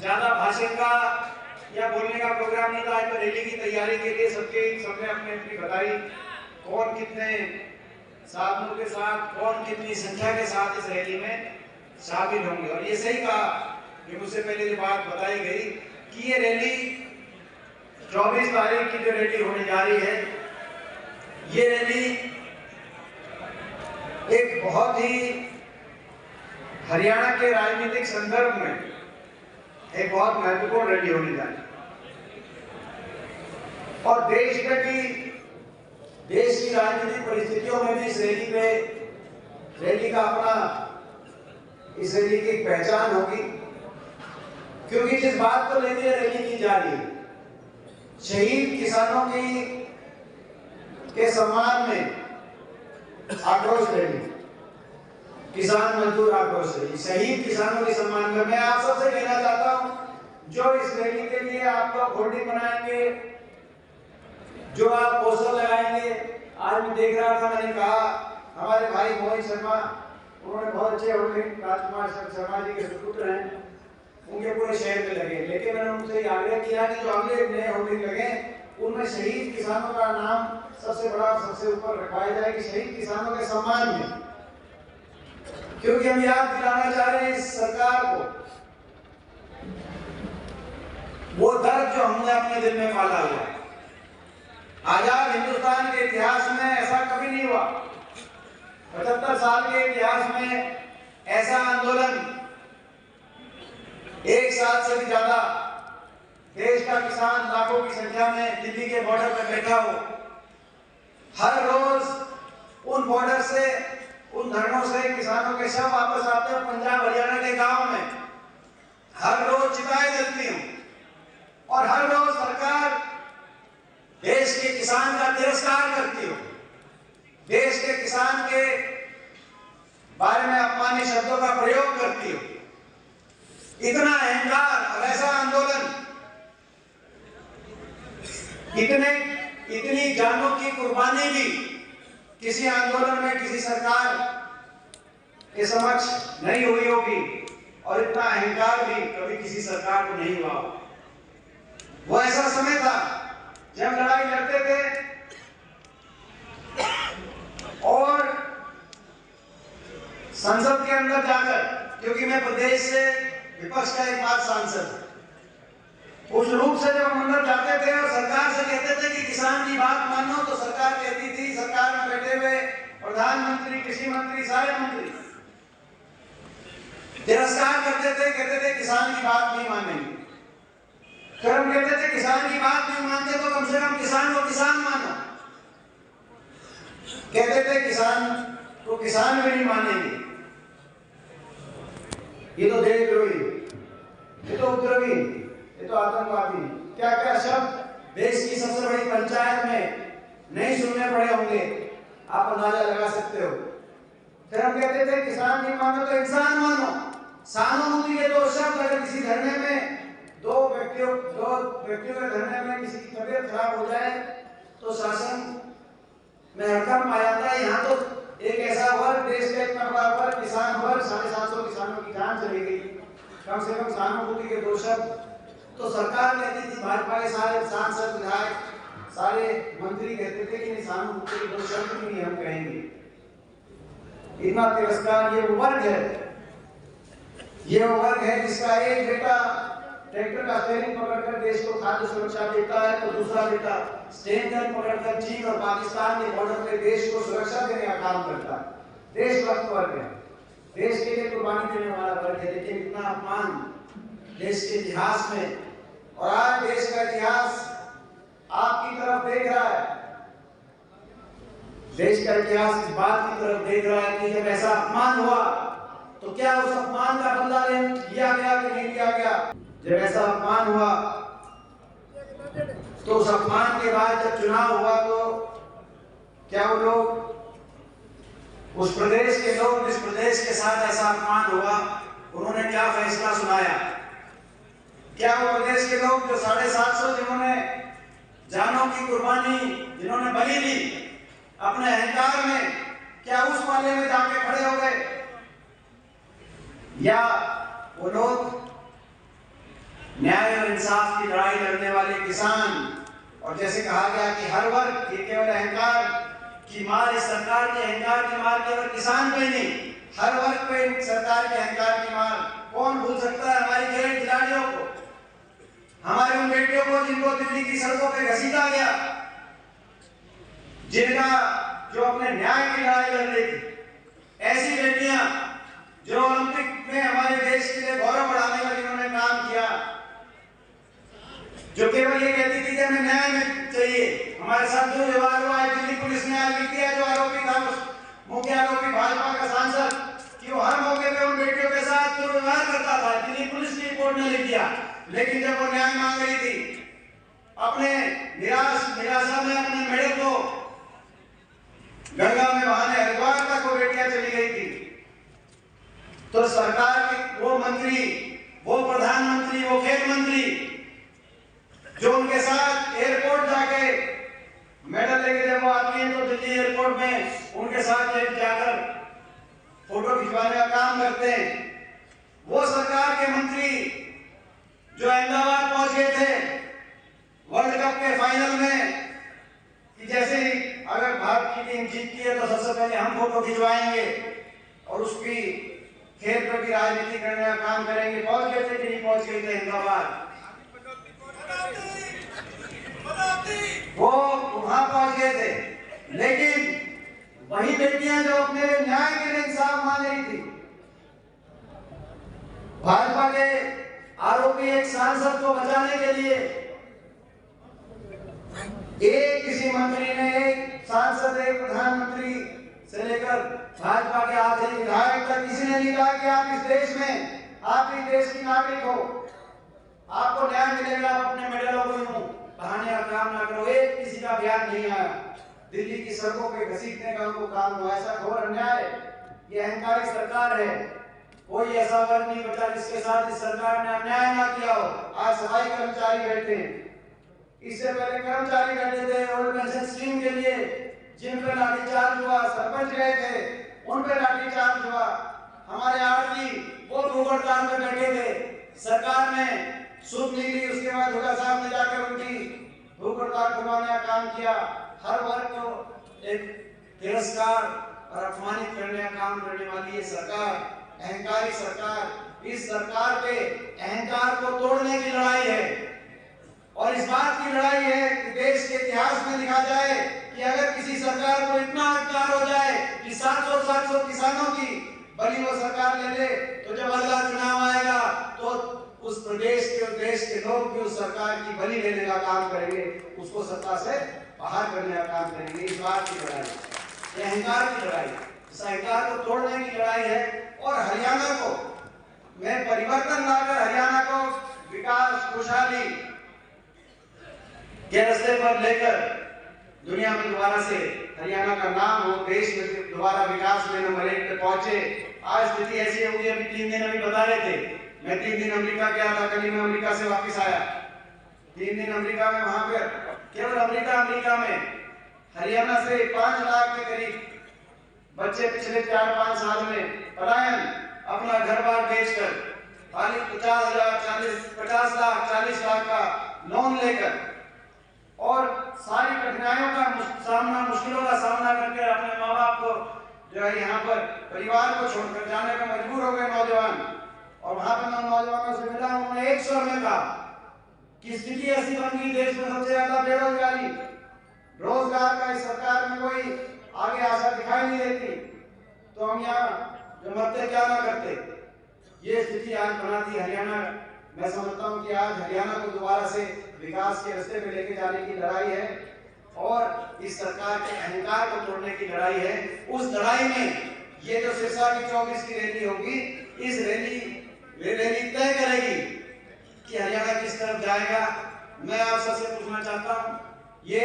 ज्यादा भाषण का या बोलने का प्रोग्राम नहीं था। तो रैली की तैयारी के लिए सबने अपने अपनी बताई, कौन कितने साधनों के साथ, कौन कितनी संख्या के साथ इस रैली में शामिल होंगे। और ये सही कहा कि मुझसे पहले जो बात बताई गई कि ये रैली 24 तारीख की जो रैली होने जा रही है, ये रैली एक बहुत ही हरियाणा के राजनीतिक संदर्भ में एक बहुत महत्वपूर्ण रैली होने जा रही है। और देश में भी, देश की राजनीतिक परिस्थितियों में भी इस रैली का अपना, इस रैली की एक पहचान होगी। क्योंकि जिस बात को लेकर रैली की जा रही है, शहीद किसानों के सम्मान में आक्रोश रैली, किसान मजदूर आक्रोश रैली, शहीद किसानों के सम्मान में। मैं आप सबसे कहना चाहता हूं, जो इस रैली के लिए आप लोग होर्डिंग बनाएंगे, जो आप पोस्टर लगाएंगे, आज मैं देख रहा था, मैंने कहा हमारे भाई मोहित शर्मा, उन्होंने बहुत अच्छे होर्डिंग, राजकुमार शर्मा जी के सुपुत्र हैं, उनके पूरे शहर में लगे। लेकिन मैंने उनसे आग्रह किया कि जो अगले नए होर्डिंग लगे उनमें शहीद किसानों का नाम सबसे बड़ा, सबसे ऊपर रखवाया जाए कि शहीद किसानों के सम्मान में। क्योंकि हम याद दिलाना चाह रहे हैं इस सरकार को वो दर्द जो हमने अपने दिल में पाला हुआ है। आजाद हिंदुस्तान के इतिहास में ऐसा कभी नहीं हुआ। 75 साल के इतिहास में ऐसा आंदोलन, एक साल से भी ज्यादा देश का किसान लाखों की संख्या में दिल्ली के बॉर्डर पर बैठा हो, हर रोज उन बॉर्डर से, उन धरनों से किसानों के शव वापस आते हैं पंजाब हरियाणा के गांव में, हर रोज चिताएं जलती हूं और हर रोज सरकार देश के किसान का तिरस्कार करती हो, देश के किसान के बारे में अपमानी शब्दों का प्रयोग करती हो। इतना अहंकार और ऐसा आंदोलन, इतनी जानों की कुर्बानी भी किसी आंदोलन में किसी सरकार के समक्ष नहीं हुई होगी, और इतना अहंकार भी कभी किसी सरकार को नहीं हुआ। वो ऐसा समय था जब लड़ाई लड़ते थे और संसद के अंदर जाकर, क्योंकि मैं प्रदेश से विपक्ष का एकमात्र सांसद, उस रूप से जब हम अंदर जाते थे और सरकार से कहते थे कि किसान की बात मानो, तो सरकार कहती थी, सरकार में बैठे हुए प्रधानमंत्री, कृषि मंत्री, सारे मंत्री तिरस्कार करते थे, कहते थे किसान की बात नहीं मानेंगे। फिर हम कहते थे किसान की बात नहीं मानते तो कम से कम किसान को किसान मानो, कहते थे किसान को किसान भी नहीं मानेंगे। ये तो देशद्रोही, ये तो उपद्रवी, ये तो आतंकवादी, क्या क्या शब्द देश की सबसे बड़ी पंचायत में नहीं सुनने पड़े होंगे, आप अंदाजा लगा सकते हो। फिर हम कहते थे किसान नहीं मानो तो इंसान मानो। सहानुभूति के दो शब्द, अगर किसी धरने में दो व्यक्तियों के धरने में किसी की तबीयत खराब हो जाए तो शासन में हड़कंप आ जाता है। यहाँ तो एक ऐसा वर्ग, देश का इतना बड़ा वर्ग, किसान वर्ग, 750 किसानों की जान चली गई। कम से कम सहानुभूति के दो शब्द तो सरकार कहती थी, भाजपा के सारे सांसद, विधायक, सारे मंत्री कहते थे कि नहीं, सहानुभूति के दो शब्द भी नहीं हम कहेंगे। इतना तिरस्कार। ये वो वर्ग है जिसका एक बेटा ट्रैक्टर का स्टीयरिंग पकड़कर देश को खाद्य सुरक्षा देता है, तो दूसरा बेटा स्टेट गन पकड़कर चीन और पाकिस्तान के बॉर्डर पे देश को सुरक्षा देने का काम करता है। देशभक्त वर्ग है, देश के लिए कुर्बानी देने वाला वर्ग है। लेकिन इतना अपमान देश के इतिहास में, और आज देश का इतिहास आपकी तरफ देख रहा है। देश का इतिहास इस बात की तरफ देख रहा है कि जब ऐसा अपमान हुआ तो क्या उस अपमान का बदला लिया गया कि नहीं लिया गया। जब ऐसा अपमान हुआ तो उस अपमान के बाद जब चुनाव हुआ तो क्या वो लोग, उस प्रदेश के लोग, जिस प्रदेश के साथ ऐसा अपमान हुआ, उन्होंने क्या फैसला सुनाया? क्या वो प्रदेश के लोग जो 750 जिन्होंने जानों की कुर्बानी, जिन्होंने बलि दी अपने अहंकार में, क्या उस माले में जाके खड़े हो गए? या वो लोग न्याय और इंसाफ की लड़ाई लड़ने वाले किसान, और जैसे कहा गया कि हर वर्ग, ये केवल अहंकार की मार, इस सरकार के अहंकार की मार केवल किसान पे नहीं, हर वर्ग पे सरकार के अहंकार की मार। कौन भूल सकता है हमारी खेल खिलाड़ियों को, हमारी उन बेटियों को जिनको दिल्ली की सड़कों पे घसीटा गया, जिनका जो अपने न्याय की लड़ाई लड़ रही थी। ऐसी बेटियां जो ओलंपिक में हमारे देश के लिए गौरव बढ़ाने का जिन्होंने काम किया, जो केवल ये कहती थी कि हमें न्याय में चाहिए। हमारे साथ जो व्यवहार हुआ है, दिल्ली पुलिस ने आज लिख दिया, जो आरोपी था, मुख्य आरोपी भाजपा का सांसद, कि वो हर मौके पे उन बेटियों के साथ दुर्व्यवहार करता था। दिल्ली पुलिस की रिपोर्ट ने लिख दिया। लेकिन जब वो न्याय मांग रही थी, अपने निराशा में अपने मेडल को गंगा में बहाने हरिद्वार तक वो बेटियां चली गई थी, तो सरकार के वो मंत्री, वो प्रधानमंत्री, वो खेल मंत्री जो उनके साथ एयरपोर्ट जाके मेडल लेके जब वो आती हैं, तो दिल्ली एयरपोर्ट में उनके साथ जाकर फोटो खिंचवाने का काम करते हैं, वो सरकार के मंत्री जो अहमदाबाद पहुंच गए थे वर्ल्ड कप के फाइनल में, कि जैसे ही अगर भारत की टीम जीतती है तो सबसे पहले हम फोटो खिंचवाएंगे और उसकी खेल पर भी राजनीति करने का काम करेंगे, पहुंच गए थे कि नहीं पहुंच गए थे अहमदाबाद, वो वहां पहुंच गए थे। लेकिन वही बेटियां जो अपने न्याय के लिए इंसाफ मांग रही थी, भाजपा के आरोपी एक सांसद को बचाने के लिए, एक किसी मंत्री ने, एक सांसद, एक प्रधानमंत्री से लेकर भाजपा के आखिरी विधायक तक, किसी ने नहीं कहा कि आप इस देश में, आप इस देश की नागरिक हो, आपको न्याय मिलेगा, आप अपने मेडलों को यूं बहाने का काम ना करो। एक किसी का बयान नहीं आया। दिल्ली की सड़कों पे घसीटने का उनको काम हुआ। ऐसा घोर अन्याय, ये अहंकारी सरकार है। कोई ऐसा वर्ग नहीं बचा जिसके साथ इस सरकार ने अन्याय ना किया हो। आज सफाई कर्मचारी बैठे हैं, इससे पहले कर्मचारी बैठे थे ओल्ड पेंशन स्कीम के लिए, जिन पर लाठीचार्ज हुआ, सरपंच गए थे उन पर लाठीचार्ज हुआ, हमारे आरती वो भूख हड़ताल में बैठे थे, सरकार ने सूद नहीं ली, उसके बाद हुड्डा साहब ने जाकर उनकी भूख हड़ताल खुलवाने का काम किया। हर वर्ग को एक तिरस्कार और अपमानित करने का काम करने वाली ये सरकार, अहंकारी सरकार, इस सरकार के अहंकार को तोड़ने की लड़ाई है। और इस बात की लड़ाई है कि देश के इतिहास में लिखा जाए कि अगर किसी सरकार को इतना अहंकार हो जाए कि 700 किसानों की बलि वो सरकार ले ले, तो जब अगला चुनाव आएगा तो उस प्रदेश के और देश के लोग भी उस सरकार की बलि लेने का काम करेंगे, उसको सत्ता से बाहर करने का काम करेंगे। इस बात की लड़ाई, ये अहंकार की लड़ाई, इस अहंकार को तोड़ने की लड़ाई है। और हरियाणा को में परिवर्तन लाकर हरियाणा को विकास, खुशहाली के रास्ते पर लेकर दुनिया में दोबारा से हरियाणा का नाम हो, देश में दोबारा विकास में नंबर 1 पे पहुंचे। आज स्थिति ऐसी हो गई, अभी 3 दिन अभी बता रहे थे, मैं 3 दिन अमेरिका गया था, कल ही मैं अमेरिका से वापस आया। 3 दिन अमेरिका में, वहां पर केवल अमेरिका में हरियाणा से 5 लाख के करीब बच्चे पिछले 4-5 साल में पलायन, अपना घर बार बेचकर, खाली 50 लाख 40 लाख का लोन लेकर और सारी कठिनाइयों का सामना, मुश्किलों का सामना करके अपने माँ बाप को जो है यहाँ पर परिवार को छोड़कर जाने का मजबूर हो गए नौजवान। और वहां पर मैं नौजवानों से मिला, उन्होंने एक स्वर में कहा कि स्थिति ऐसी बन गई देश में सबसे ज्यादा बेरोजगारी, रोजगार का इस सरकार में कोई आगे आशा दिखाई नहीं देती, तो हम यहाँ जो मरते क्या ना करते। ये स्थिति आज बना दी हरियाणा। मैं समझता हूँ कि आज हरियाणा को दोबारा से विकास के रास्ते पे लेके जाने की लड़ाई है और इस सरकार के अहंकार को तोड़ने की लड़ाई है। उस लड़ाई में ये जो सिरसा की 24 की रैली होगी, इस रैली तय करेगी कि हरियाणा किस तरफ जाएगा। मैं आप सबसे पूछना चाहता हूँ, ये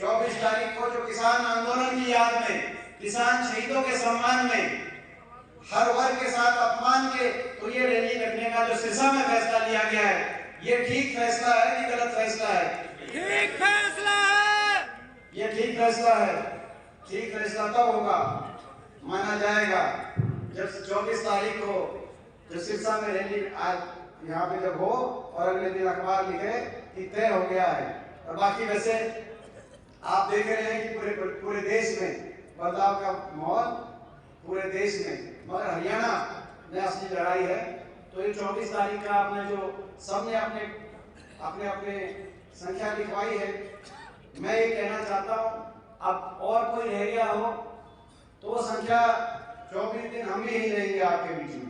24 तारीख को जो किसान आंदोलन की याद में, किसान शहीदों के सम्मान में, हर वर्ग के साथ अपमान के तो ये रैली करने का जो सिरसा में फैसला लिया गया है, ये ठीक फैसला है कि गलत फैसला है? ठीक फैसला है। ये ठीक फैसला है। ठीक फैसला तब होगा, माना जाएगा, जब 24 तारीख को जो सिरसा में रैली आज यहाँ पे जब हो और अगले दिन अखबार लिखे कि तय हो गया है। और बाकी वैसे आप देख रहे हैं कि पूरे देश में बदलाव का माहौल पूरे देश में, मगर हरियाणा में असली लड़ाई है। तो ये 24 तारीख का आपने जो सबने अपने अपने अपने संख्या लिखवाई है, मैं ये कहना चाहता हूँ अब और कोई रह गया हो तो वो संख्या 24 दिन हम ही रहेंगे आपके बीच में।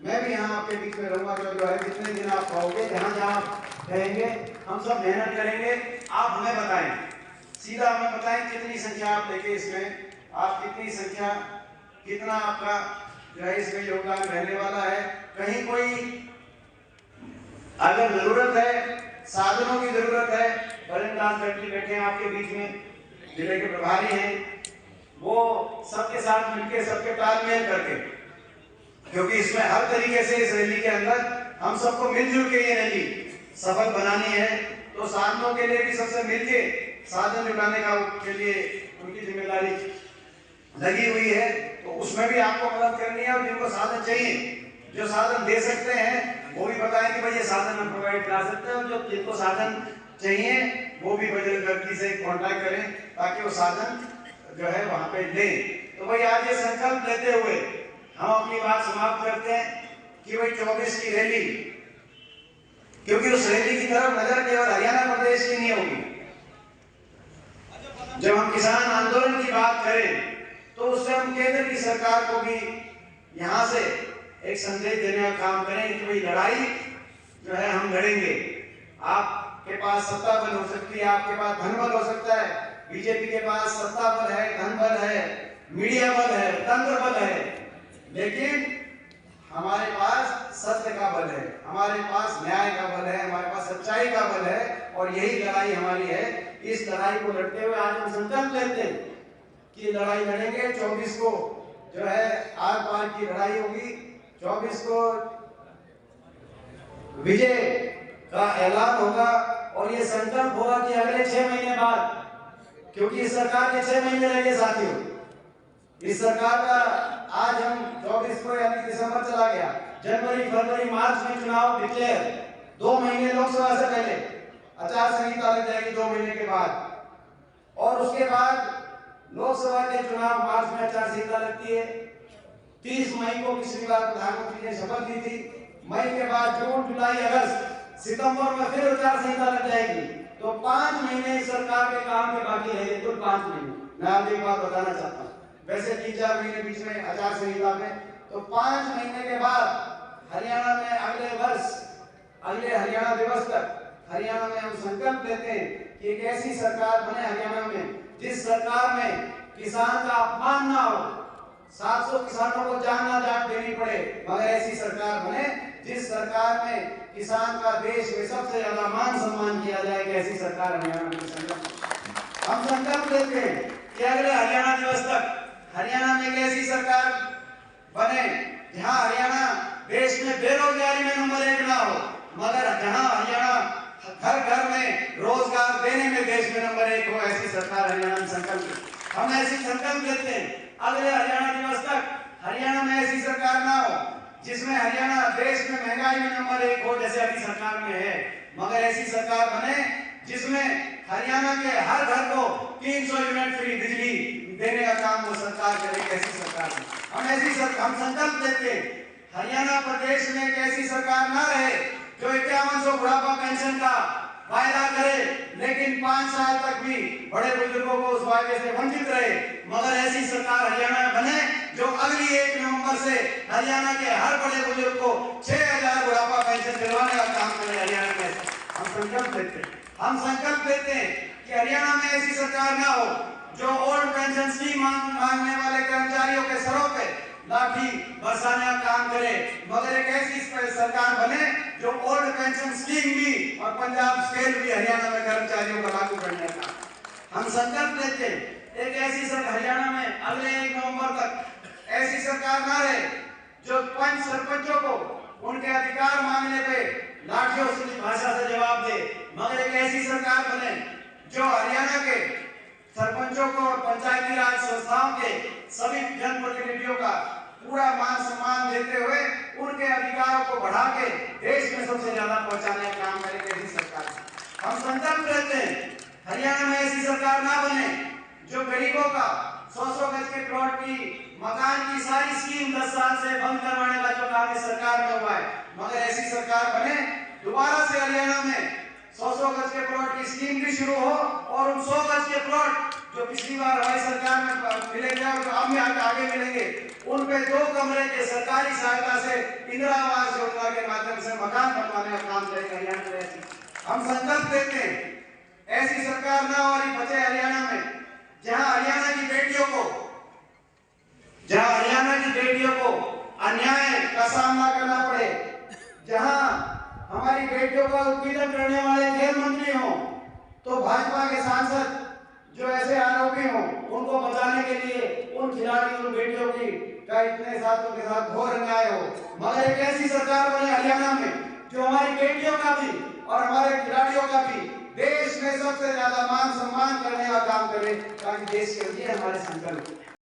मैं भी यहाँ आपके बीच में रहूंगा, जो है जितने दिन आप कहोगे, जहाँ जहाँ कहेंगे हम सब मेहनत करेंगे। आप हमें बताएं, सीधा हमें बताएं कितनी संख्या आप लेके इसमें, आप कितनी संख्या, कितना आपका जो है इसमें योगदान रहने वाला है। कहीं कोई अगर जरूरत है, साधनों की जरूरत है, बरनदास जी बैठे हैं आपके बीच में, जिले के प्रभारी हैं, वो सबके साथ मिलकर सबके तालमेल करके, क्योंकि इसमें हर तरीके से इस रैली के अंदर हम सबको मिलजुल के ये रैली सफल बनानी है। तो साधनों के लिए भी सबसे मिलके साधन जुटाने का के लिए उनकी जिम्मेदारी लगी हुई है। तो उसमें भी आपको मदद करनी है, और जिनको साधन चाहिए, जो साधन दे सकते हैं वो भी बताएं कि भाई ये साधन हम प्रोवाइड करा सकते हैं, और जो जिनको साधन चाहिए वो भी बजरंग दल से कांटेक्ट करें ताकि वो साधन जो है वहां पे लें। तो भाई आज ये संकल्प लेते हुए हम अपनी बात समाप्त करते हैं कि भाई 24 की रैली, क्योंकि उस रैली की तरफ नजर केवल हरियाणा प्रदेश की नहीं होगी। जब हम किसान आंदोलन की बात करें तो उससे हम केंद्र की सरकार को भी यहाँ से एक संदेश देने का काम करें कि भाई लड़ाई जो है हम लड़ेंगे। आपके पास सत्ता बल हो सकती है, आपके पास धन बल हो सकता है, बीजेपी के पास सत्ता बल है, धन बल है, मीडिया बल है, तंत्र बल है, लेकिन हमारे पास सत्य का बल है, हमारे पास न्याय का बल है, हमारे पास सच्चाई का बल है, और यही लड़ाई हमारी है। इस लड़ाई को लड़ते हुए आज हम संकल्प लेते हैं कि लड़ाई लड़ेंगे। 24 को जो है आर पार की लड़ाई होगी, 24 को विजय का ऐलान होगा, और ये संकल्प होगा कि अगले 6 महीने बाद, क्योंकि इस सरकार के 6 महीने रह गए साथियों, इस सरकार का आज हम 24 को यानी दिसंबर चला गया, जनवरी फरवरी मार्च में चुनाव डिक्लेयर, 2 महीने लोकसभा से पहले आचार संहिता लग जाएगी 2 महीने के बाद, और उसके बाद लोकसभा के चुनाव मार्च में आचार संहिता लगती है। 30 मई को पिछली बार प्रधानमंत्री ने शपथ ली थी, मई के बाद जून जुलाई अगस्त सितंबर में फिर आचार संहिता लग जाएगी। तो 5 महीने सरकार के काम के बाकी रहेंगे, कुल 5 महीने। मैं आपको एक बात बताना चाहता हूँ, वैसे 3-4 महीने बीच में आचार संहिता में, तो 5 महीने के बाद हरियाणा में अगले वर्ष, अगले हरियाणा दिवस तक हरियाणा में हम संकल्प लेते हैं कि एक ऐसी सरकार बने हरियाणा में जिस सरकार में किसान का अपमान ना हो, 700 किसानों को जान ना जाट देनी पड़े, मगर ऐसी सरकार बने जिस सरकार में किसान का देश में सबसे ज्यादा मान सम्मान किया जाए। ऐसी सरकार हरियाणा में हम संकल्प लेते हैं कि अगले हरियाणा दिवस तक हरियाणा में एक ऐसी सरकार बने जहां हरियाणा देश में बेरोजगारी में नंबर 1 ना हो, मगर जहां हरियाणा घर घर में रोजगार देने में देश में नंबर 1 हो। ऐसी सरकार हरियाणा में संकल्प, हम ऐसी संकल्प लेते हैं अगले हरियाणा दिवस तक हरियाणा में ऐसी सरकार ना हो जिसमें हरियाणा देश में महंगाई में नंबर 1 हो जैसे अभी सरकार में है, मगर ऐसी सरकार बने जिसमें हरियाणा के हर घर को 300 यूनिट फ्री बिजली देने का काम वो सरकार करे। ऐसी सरकार हम संकल्प लेते हैं हरियाणा प्रदेश में एक ऐसी सरकार ना रहे जो 5100 बुढ़ापा पेंशन का वायदा करे लेकिन 5 साल तक भी बड़े बुजुर्गों को उस वायदे से वंचित रहे, मगर ऐसी सरकार हरियाणा में बने जो अगली 1 नवंबर से हरियाणा के हर बड़े बुजुर्ग को 6000 बुढ़ापा पेंशन दिलवाने का काम करे। हरियाणा में हम संकल्प लेते हैं, हम संकल्प लेते हैं कि हरियाणा में ऐसी सरकार ना हो जो ओल्ड पेंशन स्कीम मांगने वाले कर्मचारियों के सरों पे लाठी बरसाने का काम करे, मगर एक ऐसी सरकार बने जो ओल्ड पेंशन स्कीम भी और पंजाब स्केल भी हरियाणा में कर्मचारियों को लागू करने का हम संकल्प लेते हैं। एक ऐसी हरियाणा में अगले 1 नवंबर तक ऐसी सरकार ना रहे जो पंच सरपंचों को उनके अधिकार मांगने पे लाठियों से भाषा से जवाब दे, मगर एक ऐसी सरकार बने जो हरियाणा के सरपंचों को और पंचायती राज संस्थाओं के सभी जनप्रतिनिधियों का पूरा मान सम्मान देते हुए उनके अधिकारों को बढ़ा के देश में मकान की सारी स्कीम 10 साल से बंद करवाने का जो काम इस सरकार में हुआ है, मगर ऐसी सरकार बने दोबारा से हरियाणा में 100 गज के प्लॉट की स्कीम भी शुरू हो और उन 100 गज के प्लॉट जो पिछली बार हमारी सरकार में मिले थे और जो अब में आगे मिलेंगे, उन पे 2 कमरे के सरकारी सहायता से इंदिरा आवास योजना के माध्यम से मकान बनवाने का काम करेंगे हरियाणा में। हम संकल्प देते हैं ऐसी सरकार ना और बचे हरियाणा में, जहां हरियाणा की बेटियों को अन्याय का सामना करना पड़े, जहां हमारी बेटियों का उत्पीड़न करने वाले खेल मंत्री हो तो भाजपा के सांसद जो ऐसे आरोपी हो उनको बचाने के लिए उन खिलाड़ियों उन बेटियों की का इतने साथों के साथ घोर अन्याय हो, मगर एक ऐसी सरकार बने हरियाणा में जो हमारी बेटियों का भी और हमारे खिलाड़ियों का भी देश में सबसे ज्यादा मान सम्मान करने का काम करे, ताकि देश के लिए हमारे संकल्प